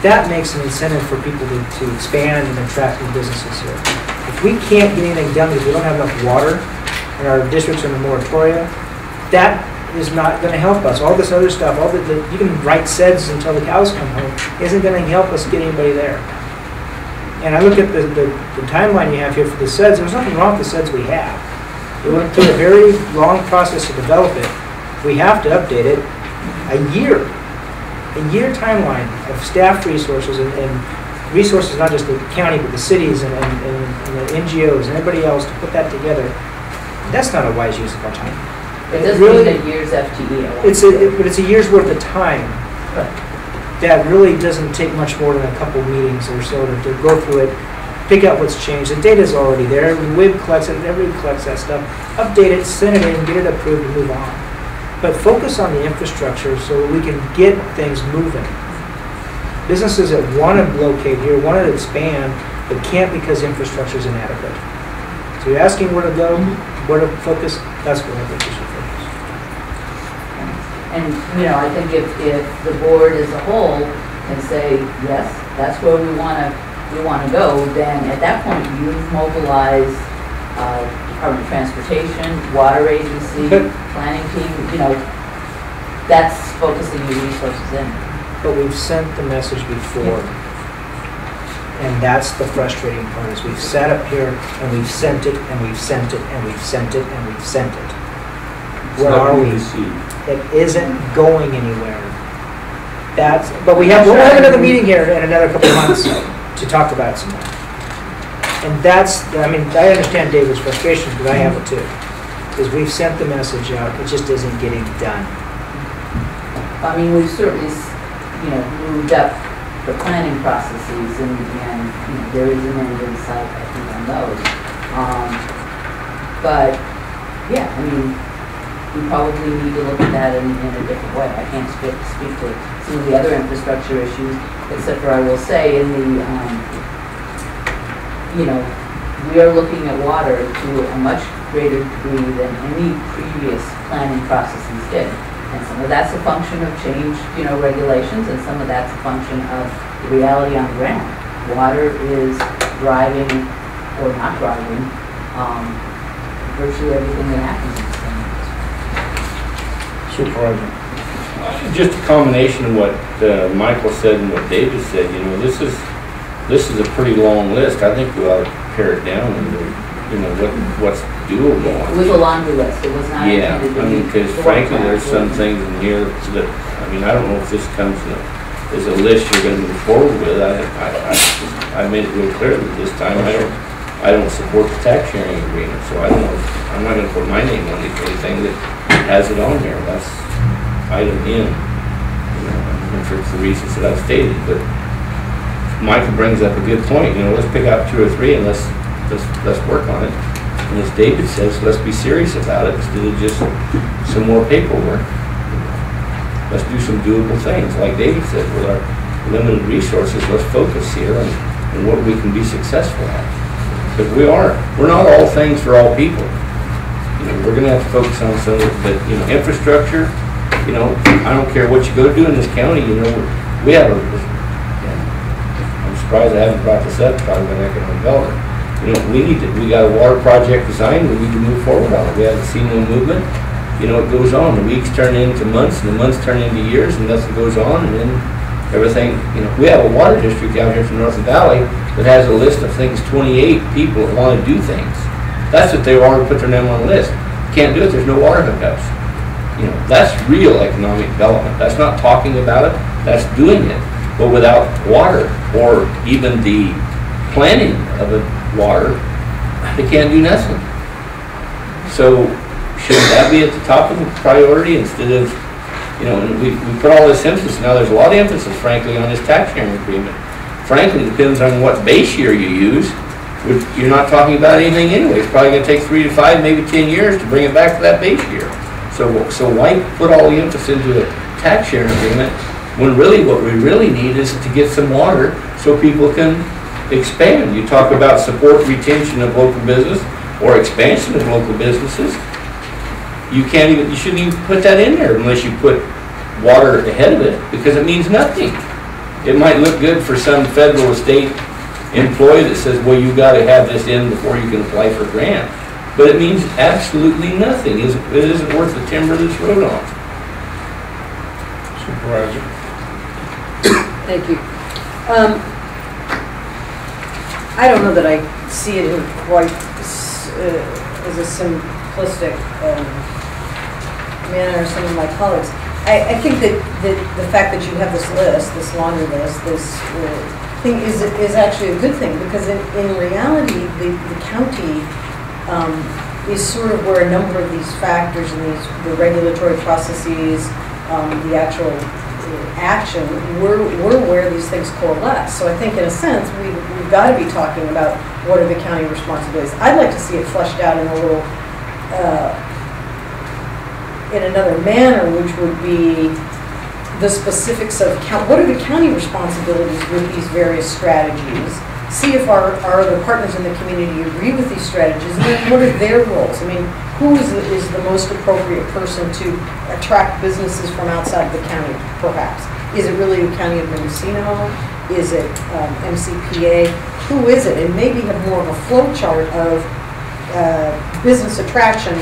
that makes an incentive for people to expand and attract new businesses here. If we can't get anything done because we don't have enough water and our districts are in the moratoria, that is not going to help us. All this other stuff, you can write SEDS until the cows come home, isn't going to help us get anybody there. And I look at the timeline you have here for the SEDS, there's nothing wrong with the SEDS we have. We went through a very long process to develop it. We have to update it. A year timeline of staff resources and resources, not just the county, but the cities and the NGOs and everybody else to put that together. That's not a wise use of our time. It doesn't mean a year's FTE. But it's a year's worth of time. That really doesn't take much more than a couple meetings or so to go through it, pick out what's changed. The data's already there. WIB collects it, everybody collects that stuff. Update it, send it in, get it approved, and move on. But focus on the infrastructure so we can get things moving. Businesses that want to locate here, want to expand, but can't because infrastructure is inadequate. So you're asking where to go, where to focus, that's where I think we should focus. And, you know, I think if the board as a whole can say, yes, that's where we want to go, then at that point you've mobilized Department of Transportation, Water Agency, planning team, you know, that's focusing your resources in. But we've sent the message before. And that's the frustrating part, is we've sat up here and we've sent it and we've sent it and we've sent it and we've sent it. Where are we? It isn't going anywhere. But we'll have another meeting here in another couple of months to talk about it some more. And I understand David's frustration, because I have it too. Because we've sent the message out, it just isn't getting done. I mean, we've certainly, you know, moved up the planning processes, and you know, there is an end in sight, I think, on those. But yeah, I mean, we probably need to look at that in a different way. I can't speak to some of the other infrastructure issues, except for I will say in the, you know, we are looking at water to a much greater degree than any previous planning processes did. And some of that's a function of changed, you know, regulations, and some of that's a function of the reality on the ground. Water is driving, or not driving, virtually everything that happens in the state. Surprising. Just a combination of what Michael said and what David said. You know, this is a pretty long list. I think we ought to pare it down into, you know, what's doable. It was a laundry list. It was not. Yeah, I mean, because frankly, there's some things in here that, I mean, I don't know if this comes as a list you're going to move forward with. I made it real clear that this time I don't support the tax sharing agreement, so I don't know. I'm not going to put my name on anything that has it on here. That's item in, you know, for the reasons that I've stated. But Michael brings up a good point. You know, let's pick out 2 or 3 and let's work on it. And as David says, let's be serious about it instead of just some more paperwork. Let's do some doable things. Like David said, with our limited resources, let's focus here on what we can be successful at. Because we're not all things for all people. You know, we're going to have to focus on some of it, but, you know, infrastructure, you know, I don't care what you go do in this county, you know, we have I'm surprised I haven't brought this up, talking about economic development. You know, we got a water project designed, we need to move forward on it. We haven't seen no movement. You know, it goes on. The weeks turn into months, and the months turn into years, and nothing goes on, and then everything, you know, we have a water district down here from North Valley that has a list of things, 28 people that want to do things. That's what they want to put their name on the list. Can't do it, there's no water hookups. You know, that's real economic development. That's not talking about it, that's doing it. But without water, or even the planning of the water, they can't do nothing. So shouldn't that be at the top of the priority instead of, you know, and we put all this emphasis. Now there's a lot of emphasis, frankly, on this tax sharing agreement. Frankly, it depends on what base year you use. You're not talking about anything anyway. It's probably going to take 3 to 5, maybe 10 years to bring it back to that base year. So why put all the emphasis into a tax sharing agreement when really what we really need is to get some water so people can expand? You talk about support retention of local business or expansion of local businesses. You shouldn't even put that in there unless you put water ahead of it, because it means nothing. It might look good for some federal or state employee that says, well, you gotta have this in before you can apply for grant. But it means absolutely nothing. It isn't worth the timber that's rode on. Supervisor. Thank you. I don't know that I see it in quite as a simplistic manner as some of my colleagues. I think that the fact that you have this list, this laundry list, this thing is actually a good thing, because in reality, the county is sort of where a number of these factors and the regulatory processes, the actual action, we're where these things coalesce. So I think in a sense, we've got to be talking about what are the county responsibilities. I'd like to see it fleshed out in a little, in another manner, which would be the specifics of what are the county responsibilities with these various strategies. See if our other partners in the community agree with these strategies, and then what are their roles? I mean, who is the most appropriate person to attract businesses from outside of the county, perhaps? Is it really the County of Mendocino? Is it MCPA? Who is it? And maybe have more of a flow chart of business attraction